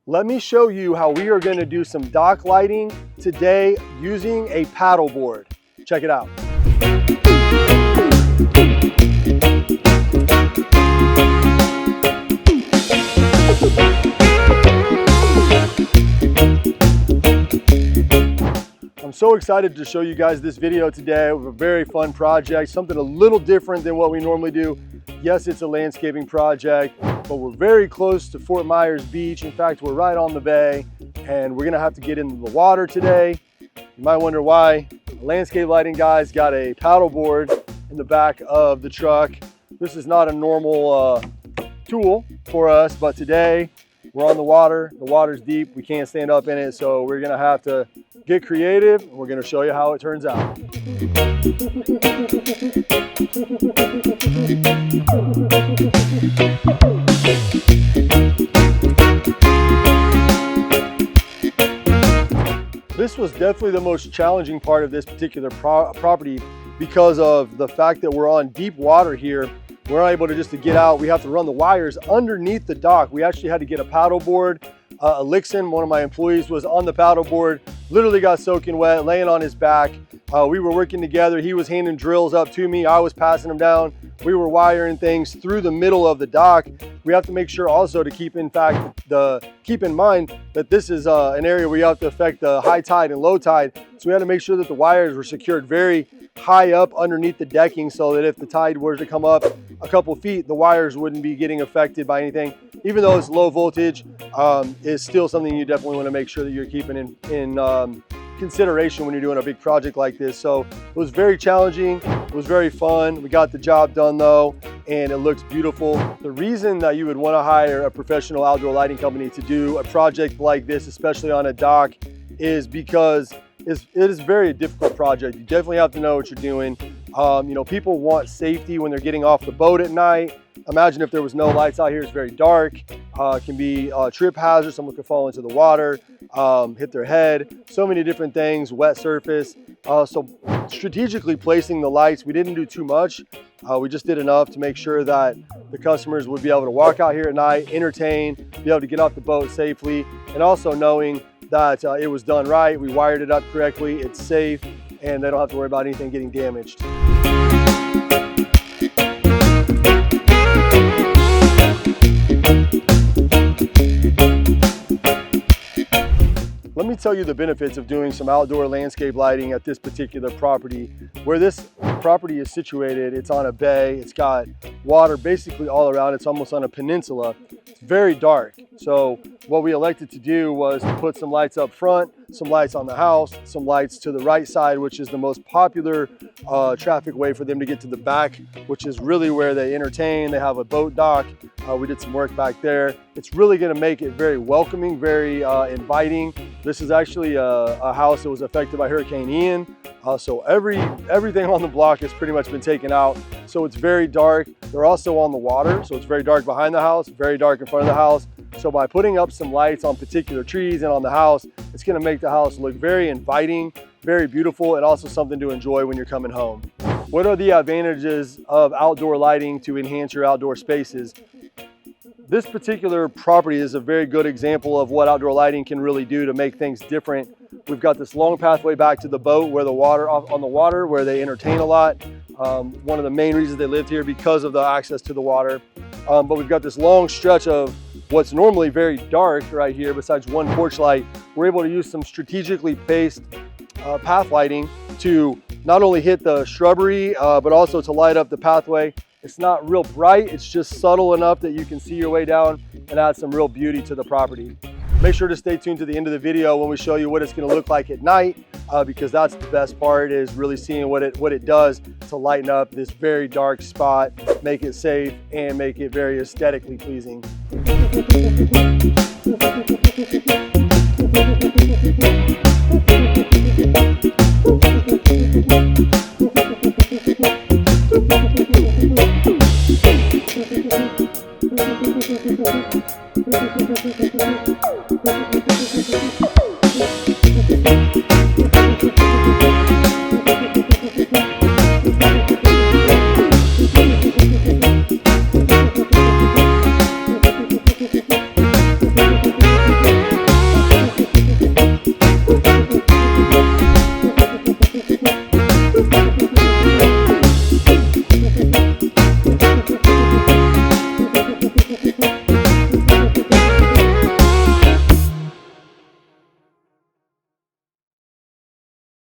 Let me show you how we are going to do some dock lighting today using a paddleboard. Check it out. I'm so excited to show you guys this video today of a very fun project, something a little different than what we normally do. Yes, it's a landscaping project, but we're very close to Fort Myers Beach. In fact, we're right on the bay, and we're gonna have to get into the water today. You might wonder why. The landscape lighting guy's got a paddleboard in the back of the truck. This is not a normal tool for us, but today we're on the water. The water's deep, we can't stand up in it, so we're gonna have to get creative, and we're gonna show you how it turns out. This was definitely the most challenging part of this particular property because of the fact that we're on deep water here. We're not able to get out. We have to run the wires underneath the dock. We actually had to get a paddleboard. Elixin, one of my employees, was on the paddleboard, literally got soaking wet, laying on his back. We were working together. He was handing drills up to me. I was passing them down. We were wiring things through the middle of the dock. We have to make sure also to keep in mind that this is an area where you have to affect the high tide and low tide. So we had to make sure that the wires were secured very high up underneath the decking so that if the tide were to come up a couple feet, the wires wouldn't be getting affected by anything. Even though it's low voltage, it's still something you definitely want to make sure that you're keeping in consideration when you're doing a big project like this. So it was very challenging. It was very fun. We got the job done though, and it looks beautiful. The reason that you would want to hire a professional outdoor lighting company to do a project like this, especially on a dock, is because it is a very difficult project. You definitely have to know what you're doing. You know, people want safety when they're getting off the boat at night. Imagine if there was no lights out here. It's very dark. Can be a trip hazard. Someone could fall into the water, hit their head. So many different things, wet surface. So strategically placing the lights, we didn't do too much. We just did enough to make sure that the customers would be able to walk out here at night, entertain, be able to get off the boat safely, and also knowing that it was done right. We wired it up correctly, it's safe, and they don't have to worry about anything getting damaged. Let me tell you the benefits of doing some outdoor landscape lighting at this particular property. Where this property is situated, it's on a bay, it's got water basically all around, it's almost on a peninsula. It's very dark. So what we elected to do was to put some lights up front, some lights on the house, some lights to the right side, which is the most popular traffic way for them to get to the back, which is really where they entertain. They have a boat dock. We did some work back there. It's really gonna make it very welcoming, very inviting. This is actually a house that was affected by Hurricane Ian. So everything on the block has pretty much been taken out. So it's very dark. They're also on the water, so it's very dark behind the house, very dark in front of the house. So by putting up some lights on particular trees and on the house, it's gonna make the house look very inviting, very beautiful, and also something to enjoy when you're coming home. What are the advantages of outdoor lighting to enhance your outdoor spaces? This particular property is a very good example of what outdoor lighting can really do to make things different. We've got this long pathway back to the boat where on the water where they entertain a lot. One of the main reasons they lived here because of the access to the water. But we've got this long stretch of what's normally very dark right here besides one porch light. We're able to use some strategically placed path lighting to not only hit the shrubbery, but also to light up the pathway. It's not real bright, it's just subtle enough that you can see your way down and add some real beauty to the property. Make sure to stay tuned to the end of the video when we show you what it's gonna look like at night, because that's the best part, is really seeing what it does to lighten up this very dark spot, make it safe, and make it very aesthetically pleasing. Thank you.